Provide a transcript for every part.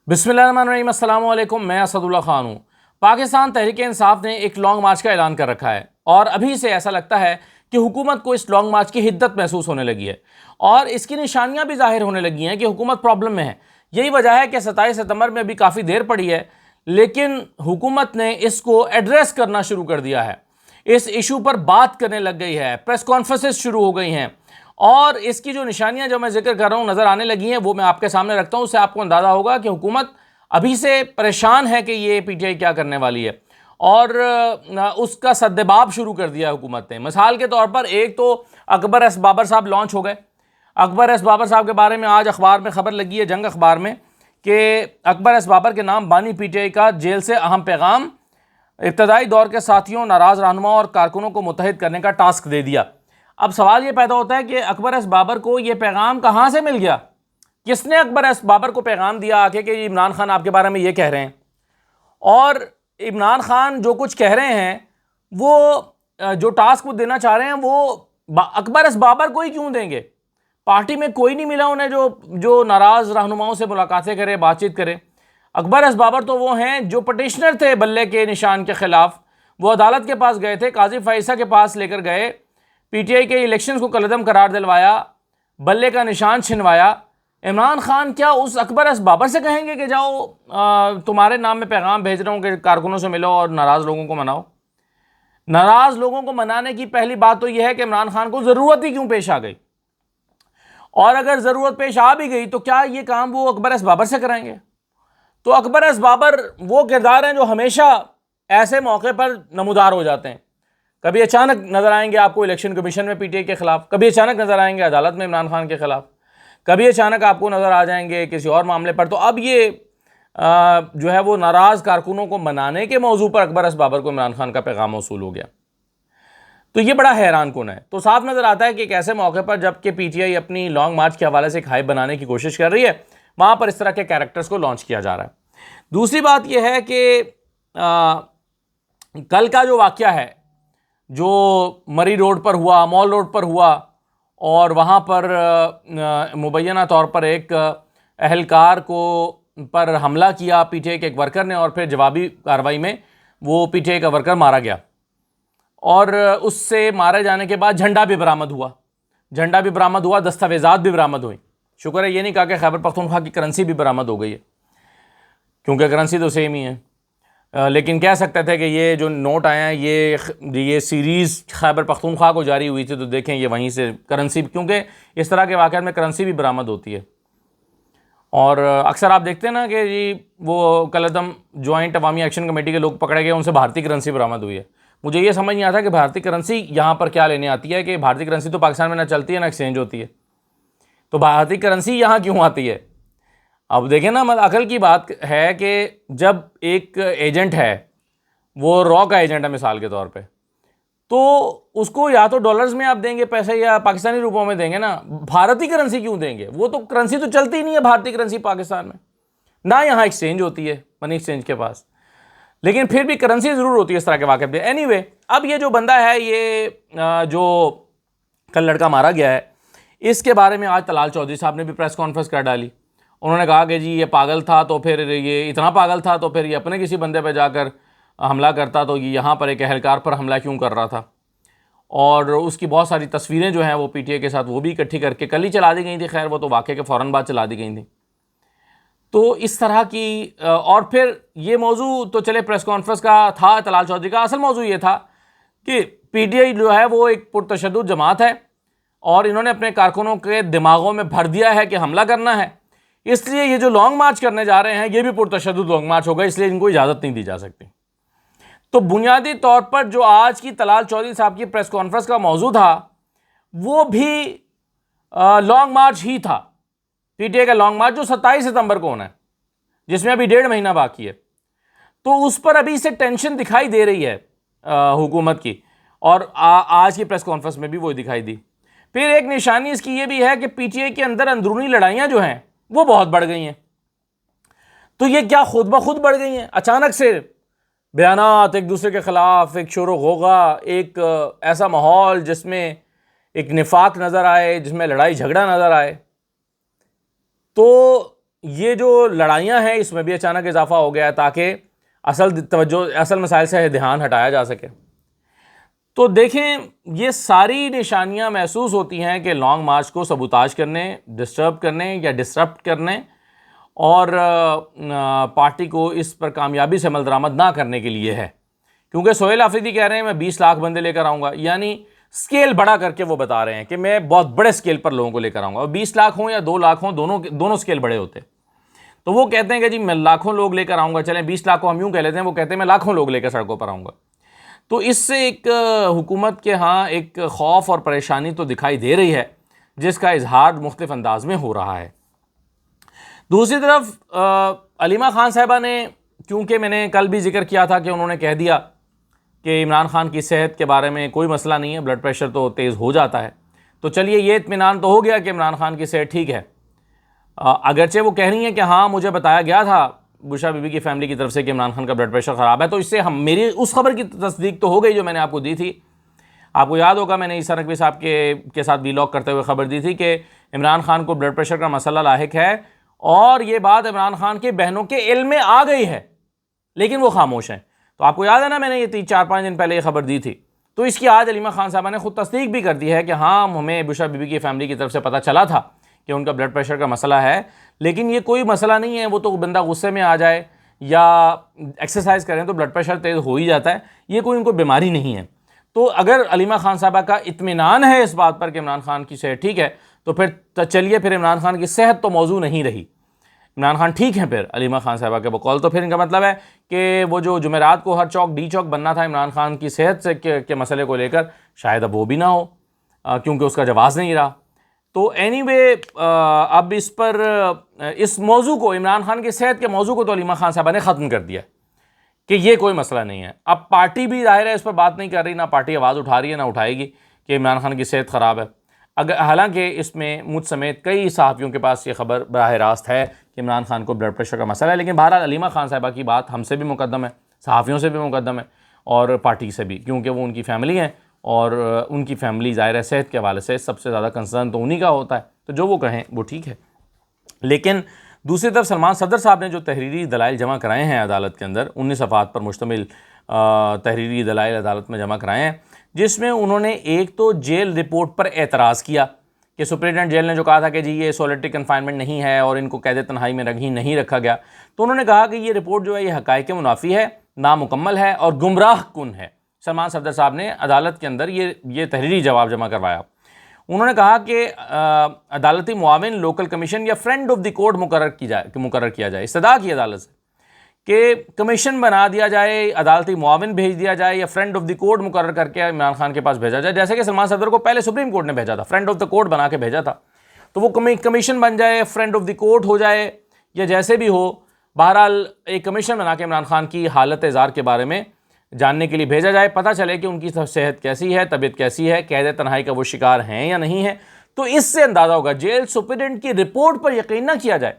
बिस्मिल्लाहिर्रहमानिर्रहीम, अस्सलाम वालेकुम। मैं असदुल्ला खान हूँ। पाकिस्तान तहरीक इंसाफ ने एक लॉन्ग मार्च का ऐलान कर रखा है और अभी से ऐसा लगता है कि हुकूमत को इस लॉन्ग मार्च की हिद्दत महसूस होने लगी है और इसकी निशानियां भी जाहिर होने लगी हैं कि हुकूमत प्रॉब्लम में है। यही वजह है कि 27 सितंबर में अभी काफ़ी देर पड़ी है, लेकिन हुकूमत ने इसको एड्रेस करना शुरू कर दिया है। इस इशू पर बात करने लग गई है, प्रेस कॉन्फ्रेंसेस शुरू हो गई हैं और इसकी जो निशानियां जो मैं जिक्र कर रहा हूं नज़र आने लगी हैं वो मैं आपके सामने रखता हूं। उससे आपको अंदाज़ा होगा कि हुकूमत अभी से परेशान है कि ये पीटीआई क्या करने वाली है और उसका सद्देबाब शुरू कर दिया हुकूमत ने। मिसाल के तौर पर एक तो अकबर एस बाबर साहब लॉन्च हो गए। अकबर एस बाबर साहब के बारे में आज अखबार में खबर लगी है, जंग अखबार में, कि अकबर एस बाबर के नाम बानी पीटीआई का जेल से अहम पैगाम, इब्तदाई दौर के साथियों, नाराज़ रहनुमाओं और कारकुनों को मुत्तहिद करने का टास्क दे दिया। अब सवाल ये पैदा होता है कि अकबर एस बाबर को ये पैगाम कहाँ से मिल गया? किसने अकबर एस बाबर को पैगाम दिया आके कि इमरान खान आपके बारे में ये कह रहे हैं? और इमरान खान जो कुछ कह रहे हैं, वो जो टास्क वो देना चाह रहे हैं, वो अकबर एस बाबर को ही क्यों देंगे? पार्टी में कोई नहीं मिला उन्हें जो नाराज़ रहनुमाओं से मुलाकातें करे, बातचीत करे। अकबर एस बाबर तो वो हैं जो पटिशनर थे बल्ले के निशान के ख़िलाफ़। वो अदालत के पास गए थे, काजी फ़ाइसा के पास लेकर गए, पीटीआई के इलेक्शंस को कलअदम करार दिलवाया, बल्ले का निशान छिनवाया। इमरान खान क्या उस अकबर एस बाबर से कहेंगे कि जाओ तुम्हारे नाम में पैगाम भेज रहा हूँ कि कारकुनों से मिलो और नाराज़ लोगों को मनाओ? नाराज़ लोगों को मनाने की पहली बात तो यह है कि इमरान खान को ज़रूरत ही क्यों पेश आ गई, और अगर ज़रूरत पेश आ भी गई तो क्या ये काम वो अकबर एस बाबर से कराएंगे? तो अकबर एस बाबर वो किरदार हैं जो हमेशा ऐसे मौके पर नमूदार हो जाते हैं। कभी अचानक नज़र आएंगे आपको इलेक्शन कमीशन में पीटीआई के ख़िलाफ़, कभी अचानक नज़र आएंगे अदालत में इमरान खान के ख़िलाफ़, कभी अचानक आपको नज़र आ जाएंगे किसी और मामले पर। तो अब ये जो है वो नाराज़ कारकुनों को मनाने के मौजू पर अकबर एस बाबर को इमरान खान का पैगाम मौसूल हो गया। तो ये बड़ा हैरान कुन है। तो साफ नज़र आता है कि एक ऐसे मौके पर जबकि पीटीआई अपनी लॉन्ग मार्च के हवाले से एक हाइप बनाने की कोशिश कर रही है, वहाँ पर इस तरह के कैरेक्टर्स को लॉन्च किया जा रहा है। दूसरी बात यह है कि कल का जो वाक़या है, जो मरी रोड पर हुआ, मॉल रोड पर हुआ, और वहाँ पर मुबैना तौर पर एक अहलकार को पर हमला किया पीटीआई के एक वर्कर ने और फिर जवाबी कार्रवाई में वो पीटीआई का वर्कर मारा गया और उससे मारे जाने के बाद झंडा भी बरामद हुआ, दस्तावेज़ात भी बरामद हुई। शुक्र है ये नहीं कहा कि खैबर पख्तूनख्वा की करेंसी भी बरामद हो गई है, क्योंकि करेंसी तो सेम ही है। लेकिन कह सकते थे कि ये जो नोट आए हैं ये सीरीज़ खैबर पख्तूनख्वा को जारी हुई थी, तो देखें ये वहीं से करेंसी, क्योंकि इस तरह के वाक़यात में करेंसी भी बरामद होती है। और अक्सर आप देखते हैं ना कि जी वो कलअदम जॉइंट अवामी एक्शन कमेटी के लोग पकड़े गए, उनसे भारतीय करेंसी बरामद हुई है। मुझे ये समझ नहीं आता कि भारतीय करेंसी यहाँ पर क्या लेने आती है, कि भारतीय करेंसी तो पाकिस्तान में ना चलती है ना एक्सचेंज होती है, तो भारतीय करेंसी यहाँ क्यों आती है? अब देखें ना, मतलब अकल की बात है कि जब एक एजेंट है, वो रॉ का एजेंट है मिसाल के तौर पे, तो उसको या तो डॉलर्स में आप देंगे पैसे या पाकिस्तानी रुपयों में देंगे ना, भारतीय करेंसी क्यों देंगे? वो तो करेंसी तो चलती ही नहीं है भारतीय करेंसी पाकिस्तान में, ना यहाँ एक्सचेंज होती है मनी एक्सचेंज के पास, लेकिन फिर भी करेंसी ज़रूर होती है इस तरह के वाक़े पे। एनीवे, अब ये जो बंदा है, ये जो कल लड़का मारा गया है, इसके बारे में आज तलाल चौधरी साहब ने भी प्रेस कॉन्फ्रेंस कर डाली। उन्होंने कहा कि जी ये पागल था, तो फिर ये इतना पागल था तो फिर ये अपने किसी बंदे पे जाकर हमला करता, तो ये यहाँ पर एक अहलकार पर हमला क्यों कर रहा था? और उसकी बहुत सारी तस्वीरें जो हैं वो पीटीआई के साथ वो भी इकट्ठी करके कल ही चला दी गई थी। खैर वो तो वाक़े के फ़ौरन बाद चला दी गई थी। तो इस तरह की और फिर ये मौजू तो चले प्रेस कॉन्फ्रेंस का था तलाल चौधरी का, असल मौजू ये था कि पीटीआई जो है वो एक पुरतशद्दुद जमात है और इन्होंने अपने कारकुनों के दिमागों में भर दिया है कि हमला करना है, इसलिए ये जो लॉन्ग मार्च करने जा रहे हैं ये भी पुरतशद्दुद लॉन्ग मार्च होगा, इसलिए इनको इजाज़त नहीं दी जा सकती। तो बुनियादी तौर पर जो आज की तलाल चौधरी साहब की प्रेस कॉन्फ्रेंस का मौजू था वो भी लॉन्ग मार्च ही था, पीटीआई का लॉन्ग मार्च जो 27 सितंबर को होना है, जिसमें अभी 1.5 महीना बाकी है। तो उस पर अभी से टेंशन दिखाई दे रही है हुकूमत की, और आज की प्रेस कॉन्फ्रेंस में भी वो दिखाई दी। फिर एक निशानी इसकी ये भी है कि पीटीआई के अंदर अंदरूनी लड़ाइयाँ जो हैं वो बहुत बढ़ गई हैं। तो ये क्या खुद ब खुद बढ़ गई हैं? अचानक से बयानात एक दूसरे के ख़िलाफ़, एक शोर ग़ोग़ा, एक ऐसा माहौल जिसमें एक निफाक नज़र आए, जिसमें लड़ाई झगड़ा नज़र आए। तो ये जो लड़ाइयाँ हैं इसमें भी अचानक इजाफा हो गया ताकि असल मसाइल से ध्यान हटाया जा सके। तो देखें, ये सारी निशानियां महसूस होती हैं कि लॉन्ग मार्च को सबूताज करने, डिस्टर्ब करने या डिसरप्ट करने और पार्टी को इस पर कामयाबी से अमल दरामद ना करने के लिए है। क्योंकि सोहेल आफरीदी कह रहे हैं मैं 20 लाख बंदे लेकर आऊँगा, यानी स्केल बड़ा करके वो बता रहे हैं कि मैं बहुत बड़े स्केल पर लोगों को लेकर आऊँगा। और 20 लाख हों या 2 लाख हों, दोनों स्केल बड़े होते। तो वो कहते हैं कि जी मैं लाखों लोग लेकर आऊँगा, चलें 20 लाख को हम यूँ कह लेते हैं, वो कहते हैं मैं लाखों लोग लेकर सड़कों पर आऊँगा। तो इससे एक हुकूमत के यहाँ एक खौफ और परेशानी तो दिखाई दे रही है, जिसका इजहार मुख्तलिफ अंदाज में हो रहा है। दूसरी तरफ अलीमा खान साहिबा ने, क्योंकि मैंने कल भी जिक्र किया था कि उन्होंने कह दिया कि इमरान खान की सेहत के बारे में कोई मसला नहीं है, ब्लड प्रेशर तो तेज़ हो जाता है, तो चलिए ये इत्मीनान तो हो गया कि इमरान खान की सेहत ठीक है। अगरचे वो कह रही हैं कि हाँ मुझे बताया गया था बुशरा बीबी की फैमिली की तरफ से कि इमरान खान का ब्लड प्रेशर ख़राब है, तो इससे मेरी उस खबर की तस्दीक तो हो गई जो मैंने आपको दी थी। आपको याद होगा मैंने ईसा नकवी साहब के साथ वीलॉग करते हुए खबर दी थी कि इमरान खान को ब्लड प्रेशर का मसला लाहिक है, और ये बात इमरान खान के बहनों के इल्म में आ गई है, लेकिन वो खामोश हैं। तो आपको याद है ना, मैंने ये 4-5 दिन पहले ये खबर दी थी। तो इसकी आज अलीमा खान साहबा ने खुद तस्दीक भी कर दी है कि हाँ हमें बुशरा बीबी की फैमिली की तरफ से पता चला था कि उनका ब्लड प्रेशर का मसला है, लेकिन ये कोई मसला नहीं है, वो तो बंदा गुस्से में आ जाए या एक्सरसाइज करें तो ब्लड प्रेशर तेज़ हो ही जाता है, ये कोई उनको बीमारी नहीं है। तो अगर अलीमा खान साहबा का इत्मीनान है इस बात पर कि इमरान खान की सेहत ठीक है, तो फिर चलिए, फिर इमरान खान की सेहत तो मौजू नहीं रही, इमरान खान ठीक है फिर अलीमा खान साहबा के बकौल। तो फिर इनका मतलब है कि वो जो जुमेरात को हर चौक डी चौक बनना था इमरान खान की सेहत से के मसले को लेकर, शायद अब वो भी ना हो, क्योंकि उसका जवाब नहीं रहा। तो एनीवे अब इस पर इस मौजू को, इमरान खान की सेहत के मौजू को तो अलीमा खान साहबा ने ख़त्म कर दिया कि ये कोई मसला नहीं है। अब पार्टी भी ज़ाहिर है इस पर बात नहीं कर रही, ना पार्टी आवाज़ उठा रही है ना उठाएगी कि इमरान खान की सेहत ख़राब है। अगर हालांकि इसमें मुझ समेत कई सहाफ़ियों के पास ये खबर बराह रास्त है कि इमरान खान को ब्लड प्रेशर का मसला है, लेकिन बहरहाल अलीमा खान साहबा की बात हमसे भी मुकद्दम है, सहाफ़ियों से भी मुकद्दम है और पार्टी से भी, क्योंकि वो उनकी फैमिली हैं और उनकी फैमिली ज़ाहिर है सेहत के हवाले से सबसे ज़्यादा कंसर्न तो उन्हीं का होता है, तो जो वो कहें वो ठीक है। लेकिन दूसरी तरफ सलमान सदर साहब ने जो तहरीरी दलाइल जमा कराए हैं अदालत के अंदर, 19 सफ़ात पर मुश्तमिल तहरीरी दलाइल अदालत में जमा कराए हैं, जिसमें उन्होंने एक तो जेल रिपोर्ट पर एतराज़ किया कि सुप्रीटेंडेंट जेल ने जो कहा था कि जी ये सोलिटरी कन्फाइनमेंट नहीं है और इनको कैद तन्हाई में नहीं रखा गया, तो उन्होंने कहा कि ये रिपोर्ट जो है ये हक़ाइक़ मुनाफ़ी है, नामुकम्मल है और गुमराह कुन है। सलमान सदर साहब ने अदालत के अंदर ये तहरीरी जवाब जमा करवाया। उन्होंने कहा कि अदालती मुआविन, लोकल कमीशन या फ्रेंड ऑफ द कोर्ट मुकर्रर किया जाए। इस्तदा की अदालत से कि कमीशन बना दिया जाए, अदालती मुआविन भेज दिया जाए या फ्रेंड ऑफ द कोर्ट मुकर्रर करके इमरान खान के पास भेजा जाए, जैसे कि सलमान सदर को पहले सुप्रीम कोर्ट ने भेजा था, फ्रेंड ऑफ द कोर्ट बना के भेजा था। तो वो कमीशन बन जाए, फ्रेंड ऑफ द कोर्ट हो जाए या जैसे भी हो, बहरहाल एक कमीशन बना के इमरान खान की हालत इज़ार के बारे में जानने के लिए भेजा जाए, पता चले कि उनकी सेहत कैसी है, तबीयत कैसी है, कैद तन्हाई का वो शिकार हैं या नहीं है। तो इससे अंदाज़ा होगा, जेल सुपरिटेंडेंट की रिपोर्ट पर यकीन ना किया जाए,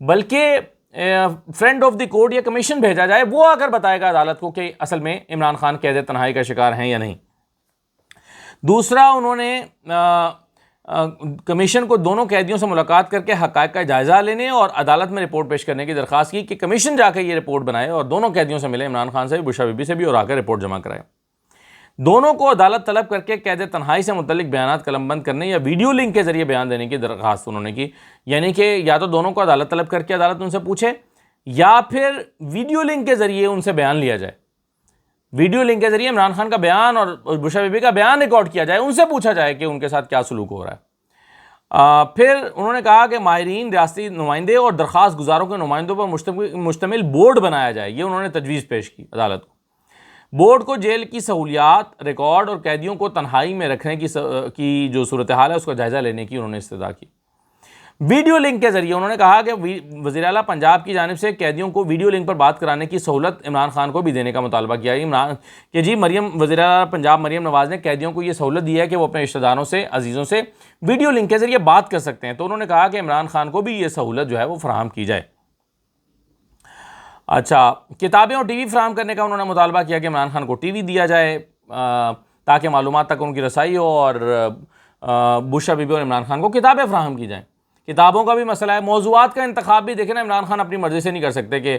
बल्कि फ्रेंड ऑफ द कोर्ट या कमीशन भेजा जाए, वो आकर बताएगा अदालत को कि असल में इमरान खान कैद तन्हाई का शिकार हैं या नहीं। दूसरा, उन्होंने कमीशन को दोनों कैदियों से मुलाकात करके हक़ाइक़ का जायज़ा लेने और अदालत में रिपोर्ट पेश करने की दरख्वास्त की कि कमीशन जाकर ये रिपोर्ट बनाए और दोनों कैदियों से मिले, इमरान खान से भी, बुशरा बीबी से भी, और आकर रिपोर्ट जमा कराए। दोनों को अदालत तलब करके कैद तन्हाई से मुतल्लिक बयानात कलमबंद करने या वीडियो लिंक के जरिए बयान देने की दरख्वास्त उन्होंने की। यानी कि या तो दोनों को अदालत तलब करके अदालत उनसे पूछे या फिर वीडियो लिंक के जरिए उनसे बयान लिया जाए, वीडियो लिंक के जरिए इमरान खान का बयान और बुशरा बीबी का बयान रिकॉर्ड किया जाए, उनसे पूछा जाए कि उनके साथ क्या सलूक हो रहा है। फिर उन्होंने कहा कि माहिरीन, रियासती नुमाइंदे और दरख्वास्त गुजारों के नुमाइंदों पर मुश्तमिल बोर्ड बनाया जाए, ये उन्होंने तजवीज़ पेश की अदालत को। बोर्ड को जेल की सहूलियात, रिकॉर्ड और कैदियों को तन्हाई में रखने की जो सूरत हाल है उसका जायज़ा लेने की उन्होंने इस्तदा की। वीडियो लिंक के जरिए उन्होंने कहा कि वज़ीर आला पंजाब की जानिब से कैदियों को वीडियो लिंक पर बात कराने की सहूलत इमरान खान को भी देने का मुतालबा किया। इमरान कि जी वज़ीर आला पंजाब मरियम नवाज़ ने कैदियों को ये सहूलत दी है कि वो अपने रिश्तेदारों से, अजीज़ों से वीडियो लिंक के जरिए बात कर सकते हैं। तो उन्होंने कहा कि इमरान खान को भी ये सहूलत जो है वो फराहम की जाए। अच्छा, किताबें और टीवी फराहम करने का उन्होंने मुतालबा किया कि इमरान खान को टीवी दिया जाए ताकि मालूमात तक उनकी रसाई हो और बुशरा बीबी और इमरान खान को किताबें फराहम की जाएँ। किताबों का भी मसला है, मौज़ूआत का इंतखाब भी देखें ना, इमरान खान अपनी मर्ज़ी से नहीं कर सकते कि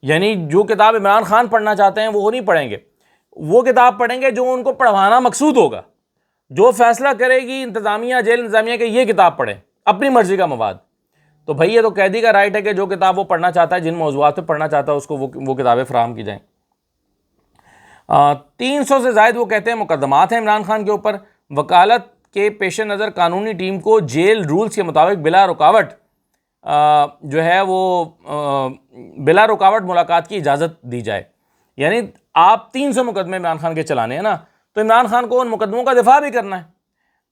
यानी जो किताब इमरान खान पढ़ना चाहते हैं वो नहीं पढ़ेंगे, वो किताब पढ़ेंगे जो उनको पढ़वाना मकसूद होगा, जो फैसला करेगी इंतज़ामिया, जेल इंतज़ामिया के ये किताब पढ़ें, अपनी मर्ज़ी का मवाद। तो भाई ये तो कैदी का राइट है कि जो किताब वो पढ़ना चाहता है, जिन मौज़ूआत पर पढ़ना चाहता है, उसको वो किताबें फ़राहम की जाएँ। 300 से ज़ायद वो कहते हैं मुकदमात हैं इमरान खान के ऊपर। वकालत के पेश नज़र कानूनी टीम को जेल रूल्स के मुताबिक बिला रुकावट जो है वो बिला रुकावट मुलाकात की इजाज़त दी जाए। यानी आप 300 मुकदमे इमरान खान के चलाने हैं ना, तो इमरान खान को उन मुकदमों का दिफा भी करना है।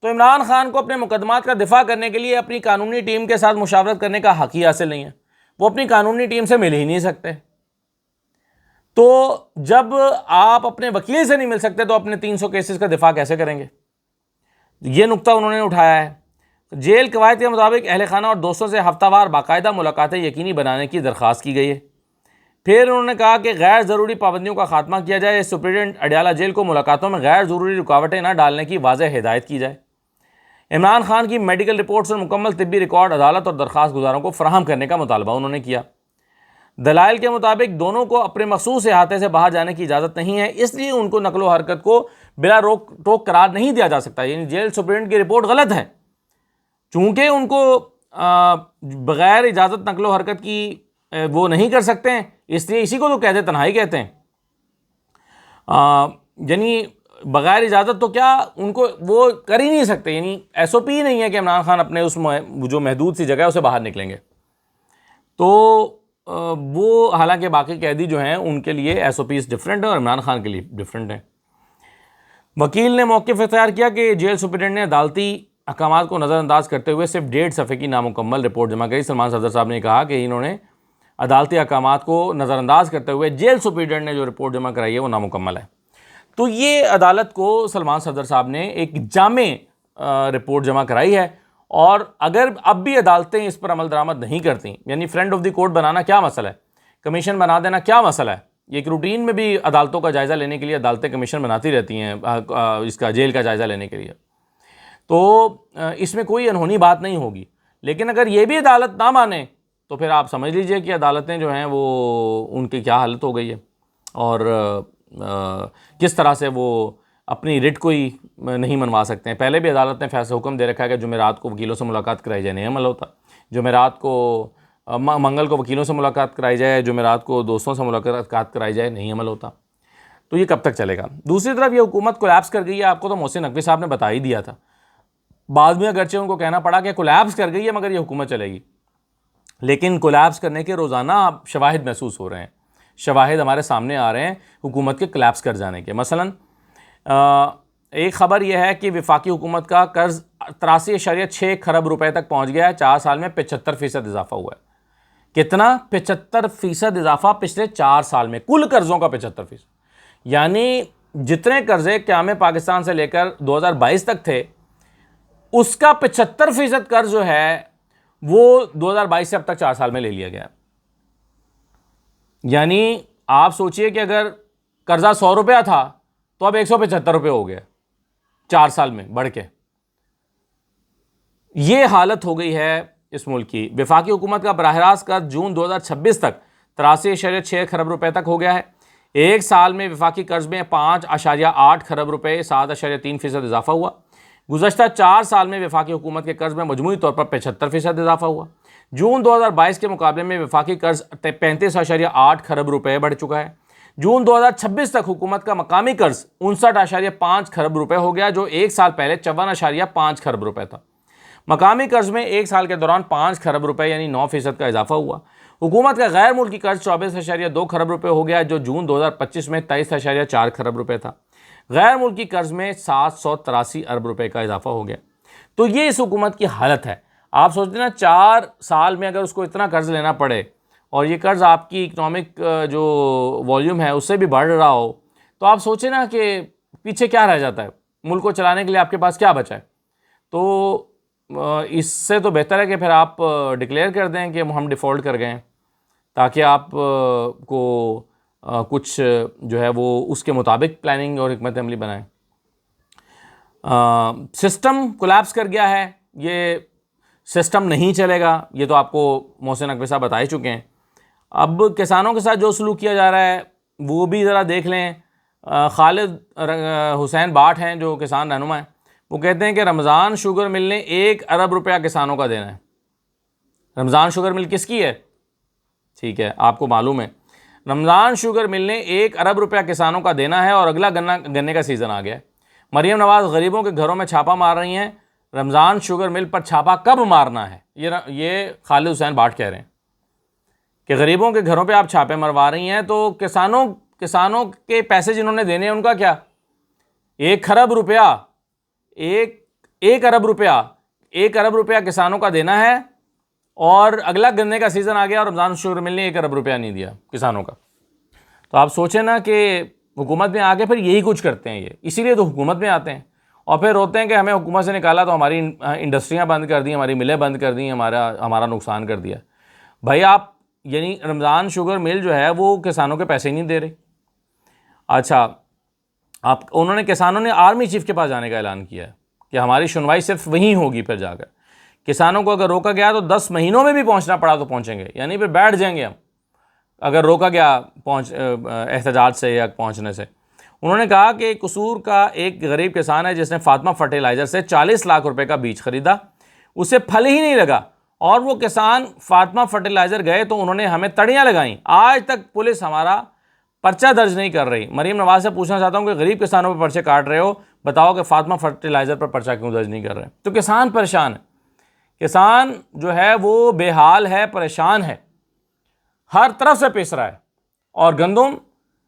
तो इमरान खान को अपने मुकदमात का दिफा करने के लिए अपनी कानूनी टीम के साथ मुशावरत करने का हक़ ही हासिल नहीं है, वो अपनी कानूनी टीम से मिल ही नहीं सकते। तो जब आप अपने वकील से नहीं मिल सकते तो अपने 300 केसेस का दिफा कैसे करेंगे? ये नुक्ता उन्होंने उठाया है। जेल कवायद के मुताबिक अहल खाना और दोस्तों से हफ्तावार बाकायदा मुलाकातें यकीनी बनाने की दरख्वास्त की गई है। फिर उन्होंने कहा कि गैर ज़रूरी पाबंदियों का खात्मा किया जाए। सुप्रीटेंडेंट अडयाला जेल को मुलाकातों में गैर ज़रूरी रुकावटें न डालने की वाज़ेह हिदायत की जाए। इमरान खान की मेडिकल रिपोर्ट्स और मुकम्मल तिब्बी रिकॉर्ड अदालत और दरख्वास्त गुजारों को फराहम करने का मुतालबा उन्होंने किया। दलाइल के मुताबिक दोनों को अपने मखसूस अहाते से बाहर जाने की इजाज़त नहीं है, इसलिए उनको नकलो हरकत को बिला रोक टोक करार नहीं दिया जा सकता। यानी जेल सुप्रीटेंडेंट की रिपोर्ट गलत है, चूँकि उनको बग़ैर इजाज़त नकलो हरकत की वो नहीं कर सकते हैं, इसलिए इसी को तो कहते तन्हाई कहते हैं। यानी बग़ैर इजाज़त तो क्या उनको वो कर ही नहीं सकते, यानी SOP नहीं है कि इमरान खान अपने उस जो महदूद सी जगह है उसे बाहर निकलेंगे। तो वो हालांकि बाकी कैदी जो हैं उनके लिए SOPs डिफरेंट है और इमरान खान के लिए डिफरेंट है। वकील ने मौक़िफ़ इख्तियार किया कि जेल सुप्रीटेंडेंट ने अदालती अहकामात को नज़रअंदाज करते हुए सिर्फ 1.5 सफ़े की नामुकम्मल रिपोर्ट जमा करी। सलमान सफदर साहब ने कहा कि इन्होंने अदालती अहकामात को नज़रअंदाज करते हुए जेल सुप्रीटेंडेंट ने जो रिपोर्ट जमा कराई है वो नामुकम्मल है। तो ये अदालत को सलमान सफदर साहब ने एक जामे रिपोर्ट जमा कराई है, और अगर अब भी अदालतें इस पर अमल दरामद नहीं करती, यानी फ्रेंड ऑफ द कोर्ट बनाना क्या मसला है, कमीशन बना देना क्या मसला है, एक रूटीन में भी अदालतों का जायज़ा लेने के लिए अदालतें कमीशन बनाती रहती हैं इसका जेल का जायज़ा लेने के लिए, तो इसमें कोई अनहोनी बात नहीं होगी। लेकिन अगर ये भी अदालत ना माने तो फिर आप समझ लीजिए कि अदालतें जो हैं वो उनकी क्या हालत हो गई है, और किस तरह से वो अपनी रिट को ही नहीं मनवा सकते हैं। पहले भी अदालत ने फैसला हुक्म दे रखा है कि जुमेरात को वकीलों से मुलाकात कराई जाए, नहीं अमल होता। जुमेरात को मंगल को वकीलों से मुलाकात कराई जाए, जुमेरात को दोस्तों से मुलाकात कराई जाए, नहीं अमल होता। तो ये कब तक चलेगा? दूसरी तरफ ये हुकूमत कोलैप्स कर गई है, आपको तो मोहसिन नकवी साहब ने बता ही दिया था। बाद में अगरचे उनको कहना पड़ा कि कोलैप्स कर गई है मगर ये हुकूमत चलेगी, लेकिन कोलैप्स करने के रोज़ाना आप शवाहिद महसूस हो रहे हैं, शवाहिद हमारे सामने आ रहे हैं हुकूमत के कोलैप्स कर जाने के। मसलन एक ख़बर यह है कि वफाकी हुकूमत का कर्ज़ 83.6 खरब रुपए तक पहुँच गया है। 4 साल में 75% इजाफा हुआ है। कितना? 75% इजाफा पिछले 4 साल में, कुल कर्ज़ों का 75%। यानी जितने कर्ज़े क़याम पाकिस्तान से लेकर 2022 तक थे, उसका 75% कर्ज जो है वो 2022 से अब तक 4 साल में ले लिया गया। यानी आप सोचिए कि अगर कर्जा 100 रुपया था तो अब 175 रुपये हो गया 4 साल में बढ़ के। ये हालत हो गई है इस मुल्क की। वफाकी हुकूमत का बराह रास्त कर्ज जून 2026 तक 83.6 खरब रुपए तक हो गया है। एक साल में वफाकी कर्ज में 5.8 खरब रुपए 7.3% इजाफा हुआ। गुज़श्ता 4 साल में वफाकी हुकूमत के कर्ज में मजमूई तौर पर 75% इजाफा हुआ। जून 2022 के मुकाबले में वफाकी कर्ज 35.8 खरब रुपए बढ़ चुका है। जून 2026 तक हुकूमत का मकामी कर्ज 59.5 खरब रुपए हो गया, जो एक साल पहले 54.5 खरब रुपए था। मकामी कर्ज में एक साल के दौरान 5 खरब रुपए यानी 9% का इजाफा हुआ। हुकूमत का गैर मुल्की कर्ज 24.2 खरब रुपए हो गया, जो जून 2025 में 23.4 खरब रुपए था। गैर मुल्की कर्ज में 783 अरब रुपए का इजाफा हो गया। तो ये इस हुकूमत की हालत है। आप सोचते ना 4 साल में अगर उसको इतना कर्ज लेना पड़े और ये कर्ज आपकी इकनॉमिक जो वॉल्यूम है उससे भी बढ़ रहा हो, तो आप सोचें ना कि पीछे क्या रह जाता है, मुल्क को चलाने के लिए आपके पास क्या बचा है। तो इससे तो बेहतर है कि फिर आप डिक्लेयर कर दें कि हम डिफ़ॉल्ट कर गए हैं, ताकि आप को कुछ जो है वो उसके मुताबिक प्लानिंग और हिकमत अमली बनाएं। सिस्टम कोलैप्स कर गया है। ये सिस्टम नहीं चलेगा, ये तो आपको मोहसिन नकवी साहब बता ही चुके हैं। अब किसानों के साथ जो सलूक किया जा रहा है वो भी ज़रा देख लें। खालिद हुसैन बाट हैं जो किसान रहनुमा हैं, वो कहते हैं कि रमज़ान शुगर मिल ने 1 अरब रुपया किसानों का देना है। रमज़ान शुगर मिल किसकी है? ठीक है, आपको मालूम है रमज़ान शुगर मिल ने 1 अरब रुपया किसानों का देना है और अगला गन्ने का सीज़न आ गया है। मरीम नवाज़ गरीबों के घरों में छापा मार रही हैं, रमज़ान शुगर मिल पर छापा कब मारना है? ये खालिद हुसैन बाट कह रहे हैं कि गरीबों के घरों पे आप छापे मरवा रही हैं, तो किसानों के पैसे जिन्होंने देने हैं उनका क्या? 1 अरब रुपया, एक अरब रुपया किसानों का देना है और अगला गन्ने का सीज़न आ गया और रमज़ान शुगर मिल ने 1 अरब रुपया नहीं दिया किसानों का। तो आप सोचें ना कि हुकूमत में आके फिर यही कुछ करते हैं ये, इसीलिए तो हुकूमत में आते हैं और फिर रोते हैं कि हमें हुकूमत से निकाला तो हमारी इंडस्ट्रियाँ बंद कर दी, हमारी मिलें बंद कर दी, हमारा नुकसान कर दिया। भाई आप यानी रमज़ान शुगर मिल जो है वो किसानों के पैसे ही नहीं दे रहे। अच्छा, उन्होंने किसानों ने आर्मी चीफ के पास जाने का ऐलान किया है कि हमारी सुनवाई सिर्फ वहीं होगी। फिर जाकर किसानों को अगर रोका गया तो 10 महीनों में भी पहुंचना पड़ा तो पहुंचेंगे, यानी फिर बैठ जाएंगे हम अगर रोका गया एहतजाज से या पहुंचने से। उन्होंने कहा कि कसूर का एक गरीब किसान है जिसने फातिमा फर्टिलाइज़र से 40 लाख रुपए का बीज खरीदा, उसे फल ही नहीं लगा और वो किसान फातिमा फर्टिलाइज़र गए तो उन्होंने हमें तड़ियाँ लगाई। आज तक पुलिस हमारा पर्चा दर्ज नहीं कर रही। मरीम नवाज से पूछना चाहता हूँ कि गरीब किसानों पर पर्चे काट रहे हो, बताओ कि फातिमा फर्टिलाइज़र पर पर्चा क्यों दर्ज नहीं कर रहे? तो किसान परेशान है, किसान जो है वो बेहाल है, परेशान है, हर तरफ से पिस रहा है और गंदम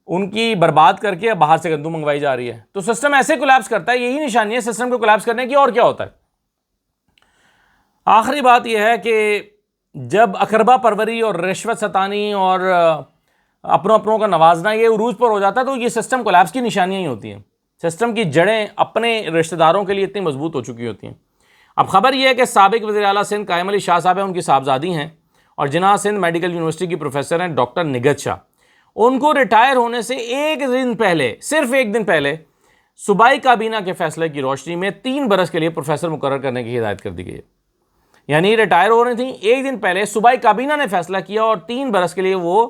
उनकी बर्बाद करके बाहर से गंदम मंगवाई जा रही है। तो सिस्टम ऐसे कोलैप्स करता है, यही निशानी है सिस्टम को कोलैप्स करने की, और क्या होता है? आखिरी बात यह है कि जब अकरबा परवरी और रिश्वत सतानी और अपनों का नवाजना ये उरूज पर हो जाता है तो ये सिस्टम कोलैप्स की निशानियाँ ही होती हैं। सिस्टम की जड़ें अपने रिश्तेदारों के लिए इतनी मजबूत हो चुकी होती हैं। अब खबर यह है कि साबिक वज़ीर आला सिंध कायम अली शाह साहब हैं, उनकी साहबजादी हैं और जिन्ना सिंध मेडिकल यूनिवर्सिटी की प्रोफेसर हैं डॉक्टर निगत शाह। उनको रिटायर होने से एक दिन पहले, सिर्फ एक दिन पहले, सूबाई काबीना के फैसले की रोशनी में 3 बरस के लिए प्रोफेसर मुकर्रर करने की हिदायत कर दी गई है। यानी रिटायर हो रही थी, एक दिन पहले सूबाई काबीना ने फैसला किया और 3 बरस के लिए वो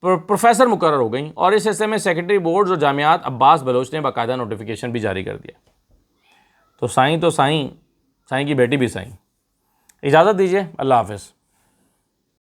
प्रोफेसर मुकर्रर हो गई। और इस हिस्से में सेक्रेटरी बोर्ड और जामियात अब्बास बलोच ने बाकायदा नोटिफिकेशन भी जारी कर दिया। तो साईं की बेटी भी साईं। इजाज़त दीजिए, अल्लाह हाफ़िज़।